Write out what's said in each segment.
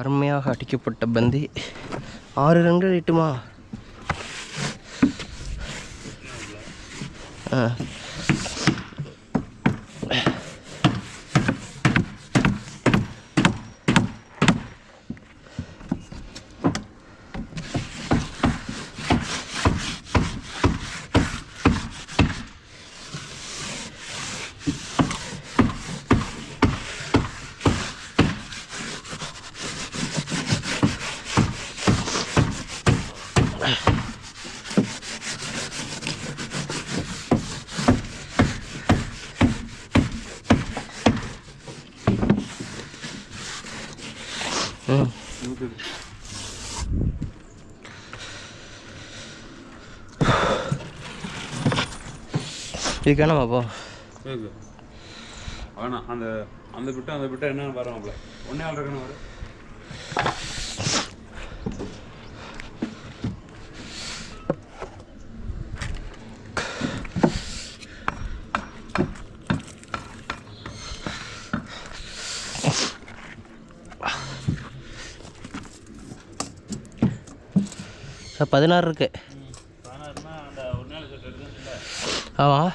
அருமையாக அடிக்கப்பட்ட பந்து 6 ரன்கள் எட்டுமா? இதுக்கான அப்போ வேணாம். அந்த பிட்டை என்னன்னு பாருங்க. ஒன்னே ஆள் இருக்கணும். வரும் 16 இருக்கு. ஆமாம்,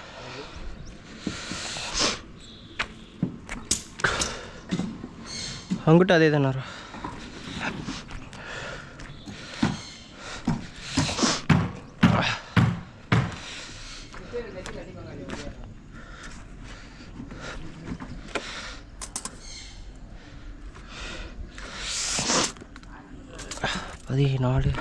அங்கிட்ட அதே தானே. நாலு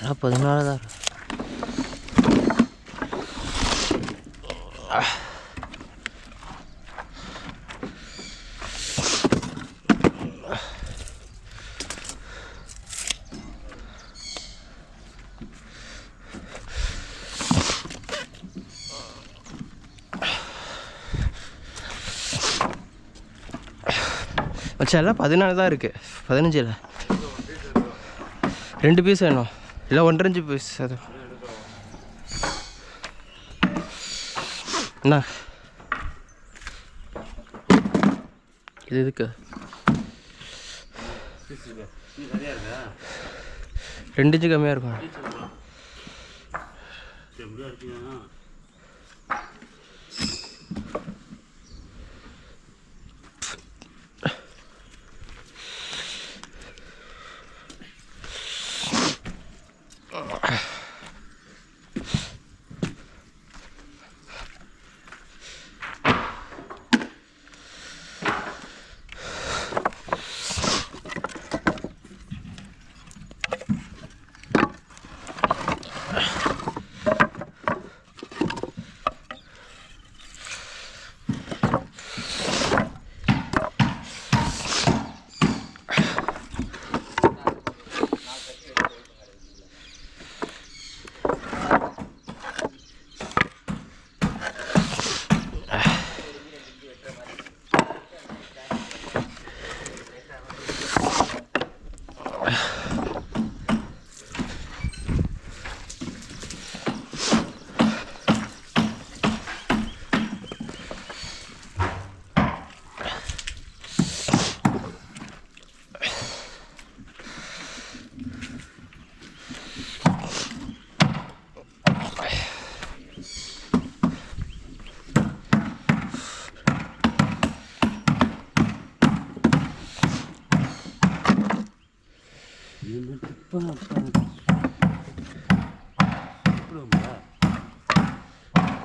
ஆனால் 14 தான். வச்சா எல்லாம் 14 தான் இருக்குது. 15 இல்லை, 2 பீஸ் வேணும். இல்லை 1.5 பீஸ். அது என்ன இது? இதுக்கு 2 இன்ச்சு கம்மியாக இருக்கும்.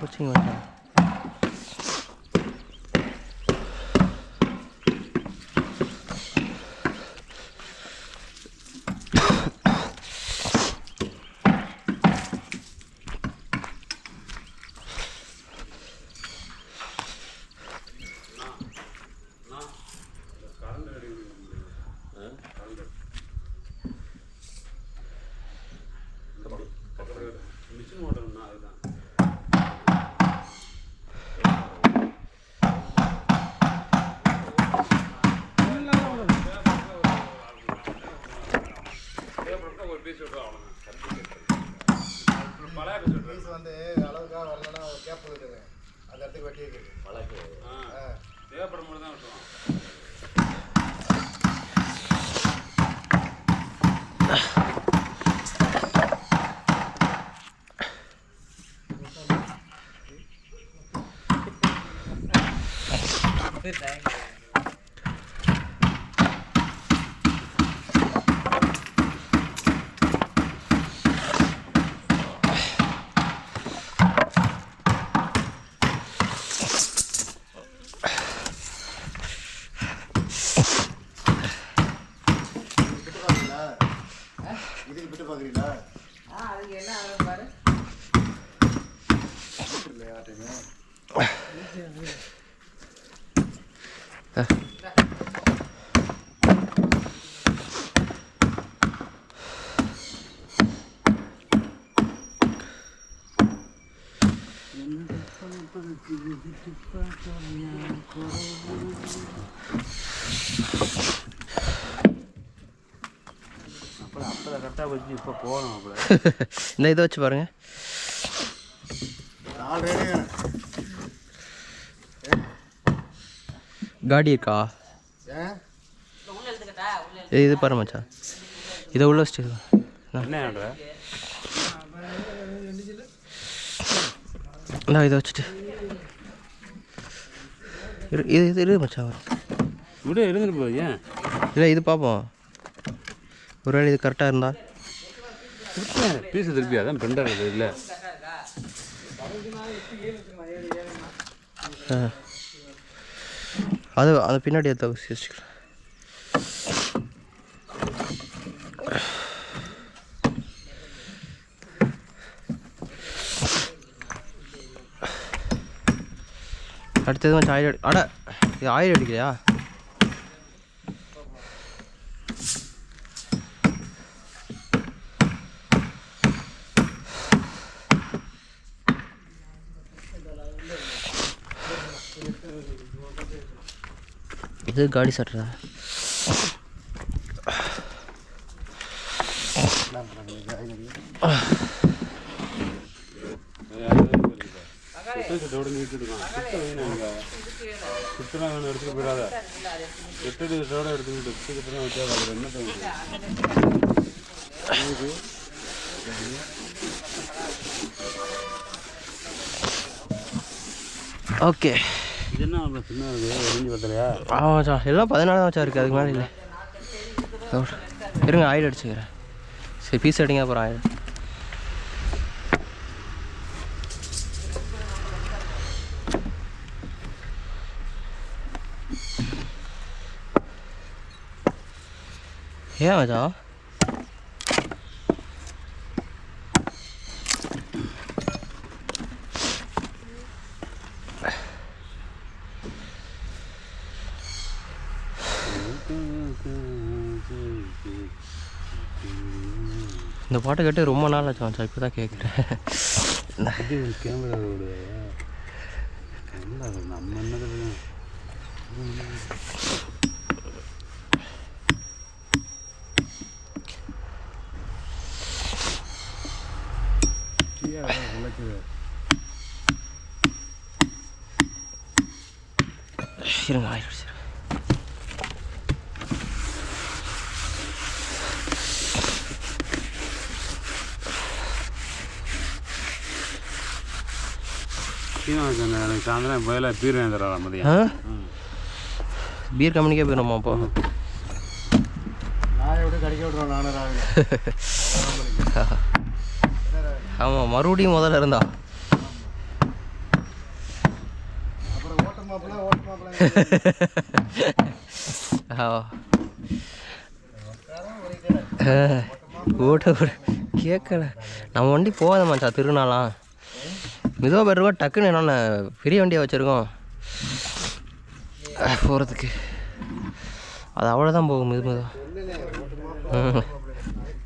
கோச்சிங் மச்சான். மிஷின் ஓட்டணும்னா அதுதான். ஒரு பீஸ் விட்டு அவ்வளோதான். பழைய பீஸ் வந்து அளவுக்காக வரலன்னா ஒரு கேப் போயிடுங்க. அந்த இடத்துக்கு வெட்டி இருக்குது பழக்கு. தேவைப்படும் போது தான் விட்டுருவோம். இதுக்கு விட்டு பார்க்குறீங்களா? அதுக்கு என்ன ஆகும் பாரு. கரெக்டாக வச்சு இப்போ போகணும். அப்போ இந்த இதை வச்சு பாருங்க. காடி இருக்கா? இது பாரு மச்சான், இதை உள்ள வச்சுட்டு என்ன நான் இதை வச்சுட்டு இது இது இரு மச்சான் விட இருந்துட்டு போய். ஏன் இல்லை இது பார்ப்போம், ஒருவேளை இது கரெக்டாக இருந்தால் பீஸு திருப்பி அதான் பெண்டாக இருக்குது. இல்லை அது அது பின்னாடி எடுத்து வச்சுக்கிறேன். அடுத்தது கொஞ்சம் ஆயில் அட இது ஆயில் அடிக்கலையா? இது காடி சட்டுறா. சுத்தமாக வேணும் எடுத்துகிட்டு போயிடாத. எட்டோட எடுத்துக்கிட்டு சுத்தமாக வச்சா அதில் என்ன தோணுது? ஓகே, இது என்ன அவ்வளோ சின்ன இருக்குது? எரிஞ்சு பத்தலையா? ஆமாம் சார், எல்லாம் 14 தான் வச்சா இருக்குது, அதுக்கு மேலே இல்லை. இருங்க ஆயில் அடிச்சுக்கிறேன். சரி பீஸ் அடிங்க அப்புறம் ஆயில். ஏன் மச்சான் இந்த பாட்டை கேட்டு ரொம்ப நாள் ஆச்சு மச்சான், இப்போ தான் கேட்குறேன். கேமராவோட நம்ம என்னது இருங்க ஆயிடுச்சு. எனக்கு சாயந்தரம் போயில பீர் வாங்கி தரலாம் மதியம். பீர் கம்பெனிக்கே போயிடுமா அப்போ? நான் எப்படி கடிக்க விட்ருவேன் நானும் ராவில. ஆமாம் மறுபடியும் முதல்ல இருந்தா ஓட்ட கேட்கல நம்ம வண்டி போகாத மச்சான் திருநாளாம் மிதோ பேருக்கோ டக்குன்னு என்னென்ன பெரிய வண்டியாக வச்சுருக்கோம் போகிறதுக்கு அது அவ்வளோதான் போகும் மெதுவாக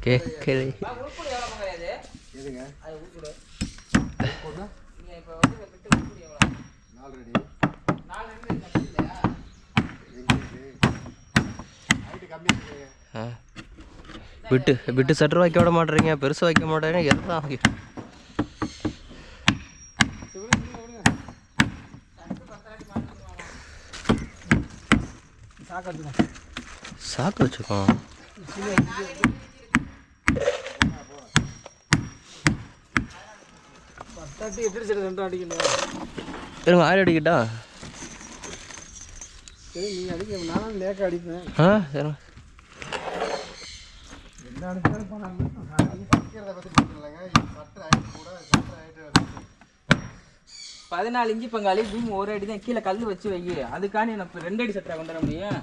கேட்கலை விட்டு சட்டர் வைக்க விட மாட்டேறீங்க பெருசு வைக்க மாட்டேறீங்க எதுதான் சாக்கு வச்சுக்கோம் இருங்க ஆறு அடிக்கிட்டா ஆ சரிங்க 14 இன்ச்சு பங்காளி பீம் ஒரு அடி தான் கீழே கல் வச்சு வை அதுக்காண்டி எனக்கு 2 அடி சட்டரை கொண்டு வர முடியும்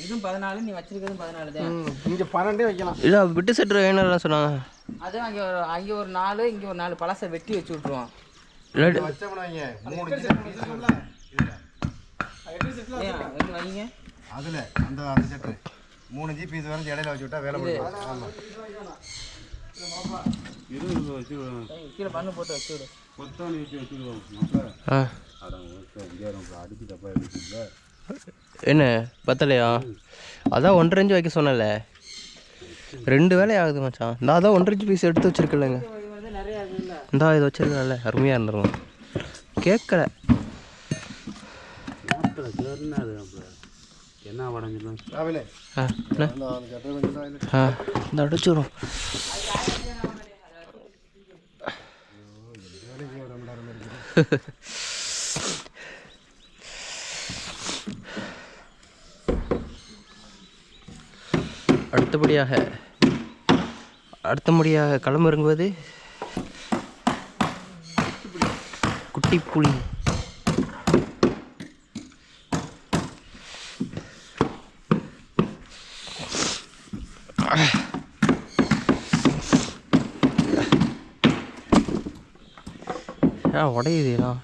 இதுவும் 14 நீ வச்சிருக்கிறதும் 14 தான் இங்கே 12 வைக்கலாம் இல்லை விட்டு சட்டரை வேணும்லாம் சொன்னாங்க அது அங்கே ஒரு 4 இங்கே ஒரு 4 பழசை வெட்டி வச்சு விட்ருவோம் வைங்க அதில் அந்த சட்டரை 3 ஜி பீஸ் வந்து இடையில வச்சு விட்டா வேலை முடியும் ஆமாம் கீழே பண்ணு போட்டு வச்சு விடு என்ன பத்தலையா அதான் 1.5 இன்ச்சு வைக்க சொன்னல 2 வேலை ஆகுது மச்சான் இந்த அதான் 1.5 இன்ச்சு பீஸ் எடுத்து வச்சிருக்கலங்க இந்தா இது வச்சிருக்கல அருமையாக இருந்துருவோம் கேட்கல என்ன வடஞ்சிடும் இந்த அடிச்சிடும் அடுத்தபடியாக களம் இறங்குவது குட்டி புலி உடையுதுலாம்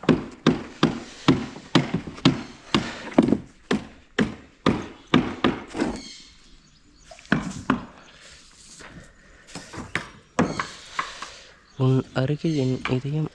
உன் அருகில் என் இதயம்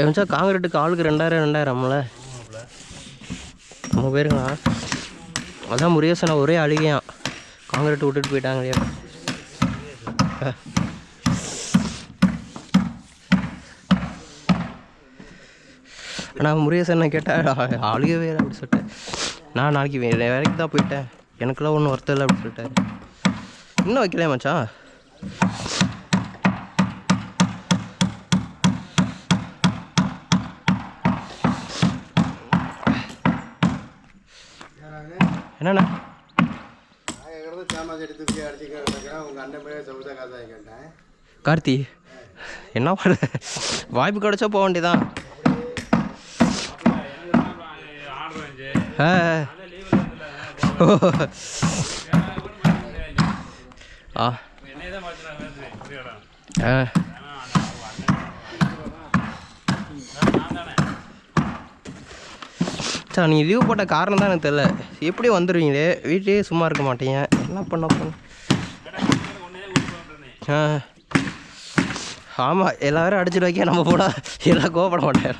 ஏச்சா காங்கிரீட்டுக்கு ஆளுக்கு 2000 நம்ம பேருங்களா அதான் முருகேசனை ஒரே அழுகையான் காங்கிரீட் விட்டுட்டு போயிட்டாங்க நான் முருகேசனை கேட்டேன் அழுகவே இல்லை அப்படி சொல்லிட்டேன் நான் நாளைக்கு வேலைக்கு தான் போயிட்டேன் எனக்குலாம் ஒன்றும் ஒர்த்தம் இல்லை அப்படி சொல்லிட்டாரு இன்னும் வைக்கலையா மச்சான் என்னண்ணா கார்த்தி என்ன பண்ண வாய்ப்பு கிடைச்சா போக வேண்டியதான் சார் நீங்கள் லீவ் போட்ட காரணம் தான் எனக்கு தெரியல எப்படி வந்துடுவீங்களே வீட்லேயே சும்மா இருக்க மாட்டீங்க என்ன பண்ண ஆமாம் எல்லாரும் அடிச்சுட்டு வைக்க நம்ம போனால் எல்லாம் கோவப்பட மாட்டேன்.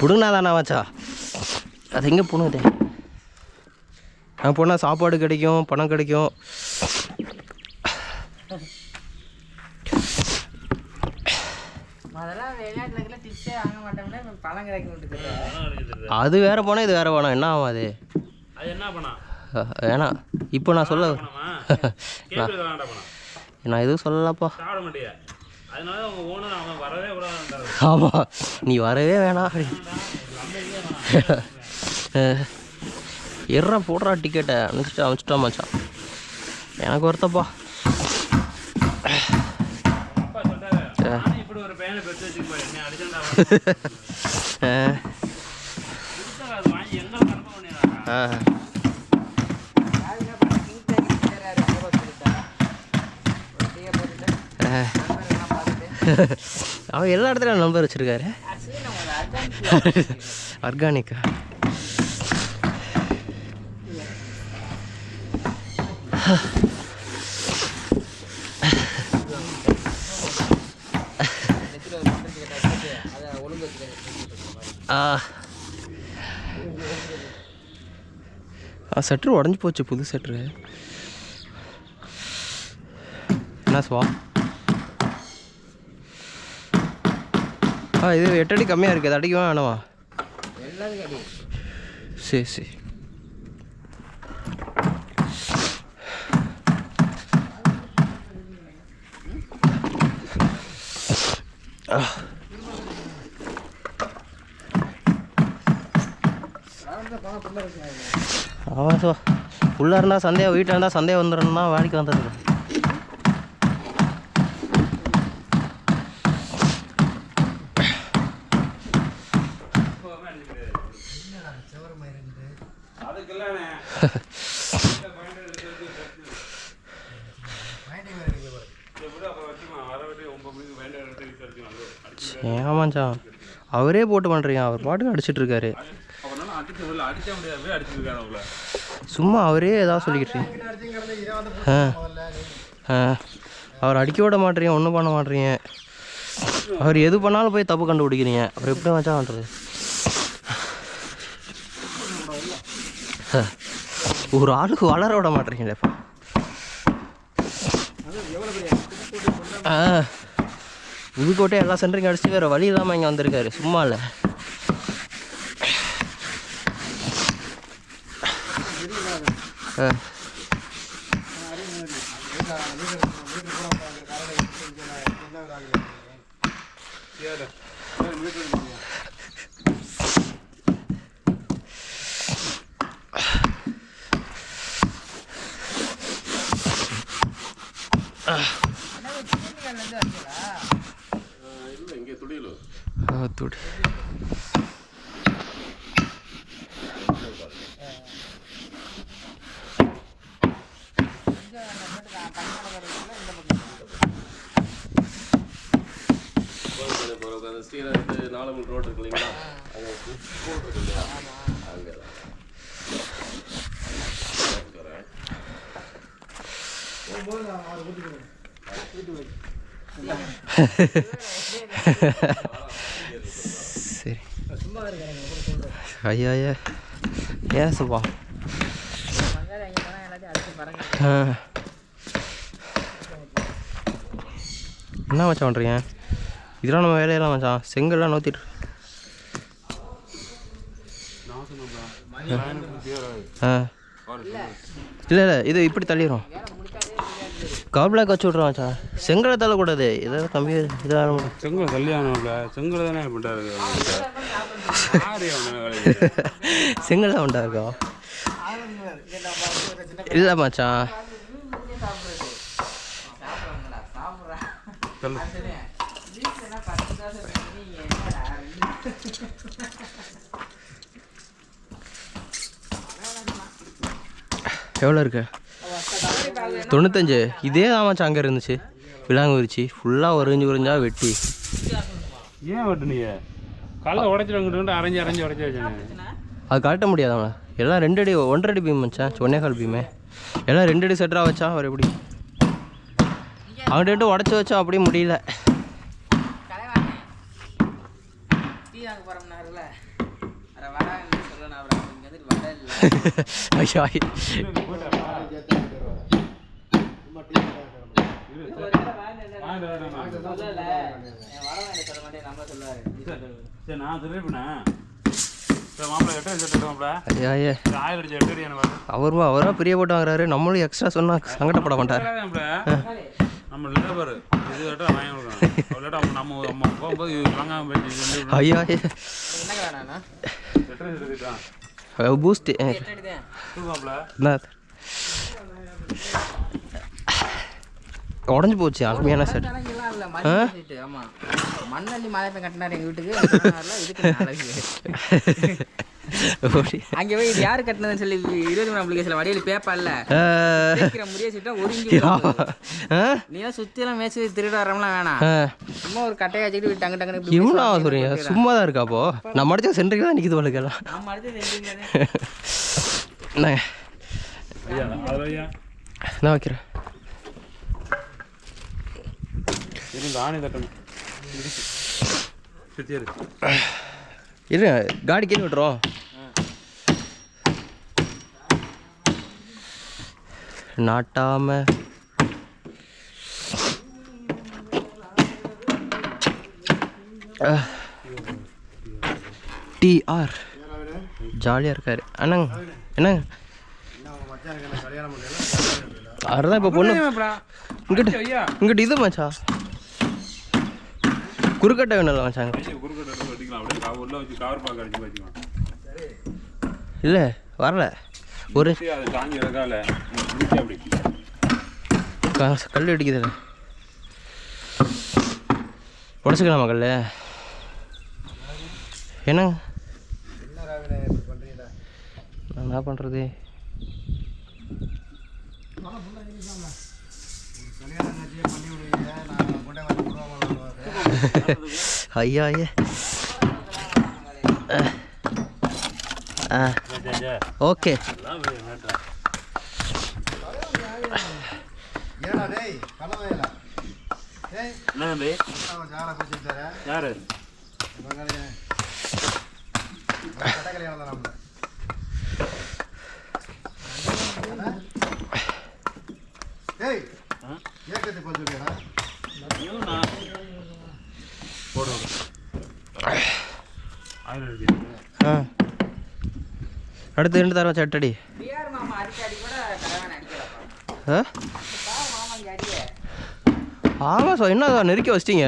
பிடுங்கினா தானே வச்சா அது எங்கே பிடுங்குதே? அங்கே போனால் சாப்பாடு கிடைக்கும், பணம் கிடைக்கும். அது வேற போனால் இது வேற போனால் என்ன ஆகும்? அது வேணாம். இப்போ நான் சொல்ல நான் எதுவும் சொல்லலப்பா. ஆமாம் நீ வரவே வேணாம். எறா போடுறா டிக்கெட்டை அனுப்பிச்சிட்டா மச்சான். எனக்கு ஒருத்தப்பா அவன் எல்லா இடத்துலையும் நம்பர் வச்சுருக்காரு. ஆர்கானிக்கா? செட்ரு உடஞ்சி போச்சு, புது செட்ரு. என்ன சுவா? இது 8 அடி கம்மியாக இருக்குது. அது அடிக்குவா வேணவா? சரி சரி. ஆமாம் சோ, உள்ளே இருந்தால் சந்தேகம், வீட்டில் இருந்தால் சந்தேகம் வந்துடும்னா வேலைக்கு வந்தது. ஏமாச்சா அவரே போட்டு பண்ணுறீங்க. அவர் பாட்டுக்கு அடிச்சிட்டு இருக்காரு. சும்மா அவரே ஏதாவது சொல்லிக்கிட்டு. அவர் அடிக்க விட மாட்டீங்க, ஒன்றும் பண்ண மாட்டீங்க. அவர் எது பண்ணாலும் போய் தப்பு கண்டுபிடிக்கிறீங்க. அப்புறம் எப்படி வச்சா பண்ணுறது? ஒரு ஆளுக்கு வளர விட மாட்டீங்களேப்பா. புதுக்கோட்டை எல்லா சென்டரையும் அடிச்சு வேறு வழி இல்லாமல் இங்கே வந்திருக்காரு. சும்மா இல்லை. துடி ஸ்ரீரங்கத்து 4 ரோடு இருக்கு இல்லைங்களா? அங்கே சரி. ஐயா ஐயா ஏன் சுப்பா? என்ன மச்சான் பண்ணுறீங்க? இதெல்லாம் நம்ம வேலையெல்லாம் மச்சான். செங்கல்லாம் நோத்திட்டு. இல்லை இல்லை இது இப்படி தள்ளிடும். கவர் பிளாக் வச்சு விட்றோம் மச்சான். செங்கலை தள்ளக்கூடாது. ஏதாவது கம்பி இதாக செங்கலை கல்யாணம்ல செங்கலை தானே பண்ணுறாரு. செங்கல் தான் உண்டா இருக்கா? இல்லை மச்சான். எவ்வளோ இருக்கு? 95. இதே தான் மச்சான் அங்கே இருந்துச்சு. விலாங்குறிச்சி ஃபுல்லாக உறிஞ்சா வெட்டி. ஏன் வெட்டுனீங்க? காலைல உடைச்சிட்டு அரைஞ்சி உடைச்சி வச்சுங்க. அது கழட்ட முடியாதவங்க எல்லாம் 2 அடி 1.5 அடி பீம் மச்சான். 1.25 பீமே எல்லாம் 2 அடி செட்டராக வச்சா அவர் எப்படி அங்கிட்டு உடச்சி வச்சா அப்படியே முடியல. டீ வாங்க போகிறோம்னாருல வடை சொல்லணும் அப்புறம் இங்கே வந்துட்டு வடை இல்லை. ஐயா சரி நான் சொல்லிருப்பேன். மாப்பிள்ள 8 அடி செட்டு மாப்பிள்ள ஐயா 1000 அடிச்சு 8 அடி எனக்கு அவராக பெரிய போட்டு வாங்குறாரு. நம்மளும் எக்ஸ்ட்ரா சொன்னால் சங்கடப்பட மாட்டார். நம்ம லேபர் இது கேட்டால் வாங்கி கொடுக்கணும். இல்லாட்டா நம்ம அம்மா போகும்போது இது வாங்காமல் போயிட்டு ஐயா என்ன வேணாண்ணா பூஸ்ட்டு தான் உடஞ்சி போச்சு அருமையான செட். இல்லை ஆமாம் மண்ணள்ளி மலைப்பை கட்டினார் எங்கள் வீட்டுக்கு. அங்கே போய் இது யார் கட்டினதுன்னு சொல்லி 20 அப்ளிகேஷன் வடியில் பேப்பர்ல முடிய சீட்டா ஒதுங்கி நீலாம் சுற்றிலாம் மேய்ச்சி திருட வரம்லாம் வேணாம். சும்மா ஒரு கட்டையை வச்சுக்கிட்டு டங்கு டங்குன்னு இவ்வளோ சொல்றீங்க சும்மா தான் இருக்காப்போ. நம்ம அடிச்சா சென்ட்ருக்கு தான் நிற்கிது வழக்கெல்லாம். நம்ம அடிச்சது நான் வைக்கிறேன். இருங்க காடி கீழே விட்டுறோம். நாட்டாம டிஆர் ஜாலியாக இருக்காரு. அண்ணாங்க என்னங்க அதுதான் இப்போ பொண்ணு இங்கிட்ட இது மச்சா குறுக்கட்டை வேணும் மச்சாங்க. இல்லை வரல ஒரு கல் அடிக்குது உடச்சிக்கலாமா கல் என்னங்க நான் என்ன பண்ணுறது? ஐயா ஐயா ஓகே யாரு அடுத்து 2 தரம் சட்டடி. ஆமாம் சார் என்ன நெருக்கி வச்சிட்டீங்க?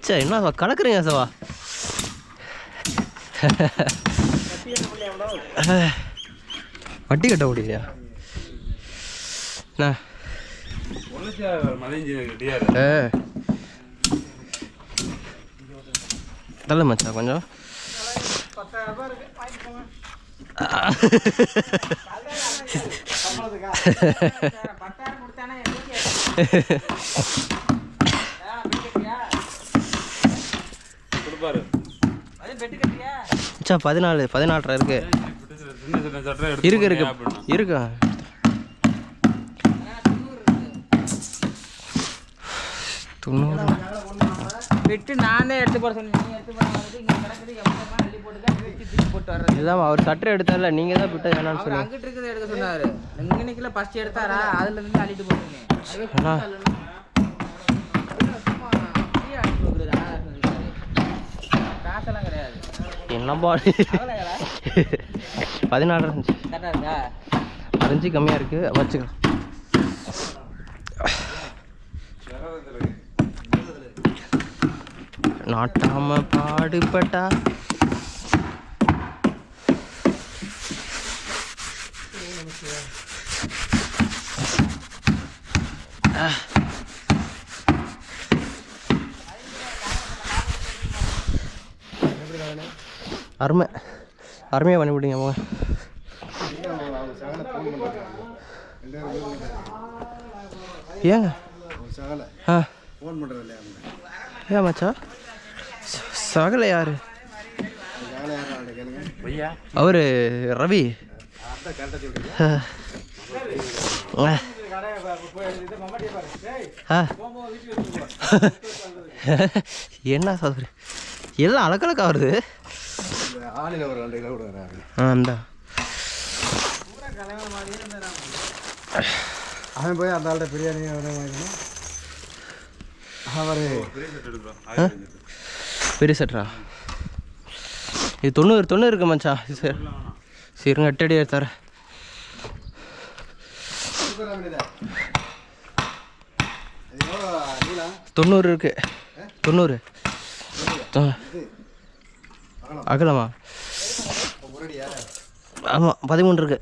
சரி என்ன சார் கலக்குறீங்க சாவா? வட்டி கட்ட முடியலையா? தள்ள மச்சா கொஞ்சம் மச்சா 14 இருக்கு இருக்கு இருக்கு இருக்கா? வெட்டு நானே எடுத்து போட சொன்னேன். நீ எடுத்து போட வந்து இங்கே கிடக்குது எவ்வளோ அள்ளி போட்டு தான் வெட்டி திருப்பி போட்டு வர்றது. இதுதான் அவர் சட்டை எடுத்தார்ல நீங்கள் தான் விட்டு வேணான்னு சொன்னீங்க. அங்கிட்டு இருக்குது எடுக்க சொன்னார். இங்கனைக்குள்ள ஃபஸ்ட் எடுத்தாரா அதுலேருந்து அள்ளிட்டு போட்டுருங்க. காசெல்லாம் கிடையாது. என்ன பாடி 14 இருந்துச்சு. கரெக்டாக இருக்கா? 5 கம்மியாக இருக்குது வச்சுக்கலாம். நாட்டாம பாடுபட்டா அருமையாக பண்ணிவிட்டீங்க அம்மா. ஏங்க ஆ ஏன் மச்சா சகல யாரு கேளுங்க. பையா அவர் ரவி அதான் கரெக்டாக சொல்றீங்க. என்ன சோதரி எல்லாம் அலக்கலக்கா வருது. இந்த ஆளில் ஒரு 2 கிலோ கொடுக்குறாங்க. அந்த அவன் போய் அந்த ஆள்கிட்ட பிரியாணி வாங்கிக்கணும். அவர் பெரிய செட் எடுக்கிறோம். பெரிய செட்ரா இது 90 இருக்கு மச்சான். சரி சரிங்க 8 அடி எடுத்தார். 90 இருக்கு. 90 அகலமா? ஆமாம் 13 இருக்கு.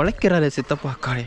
உழைக்கிறாரு சித்தப்பா காலை.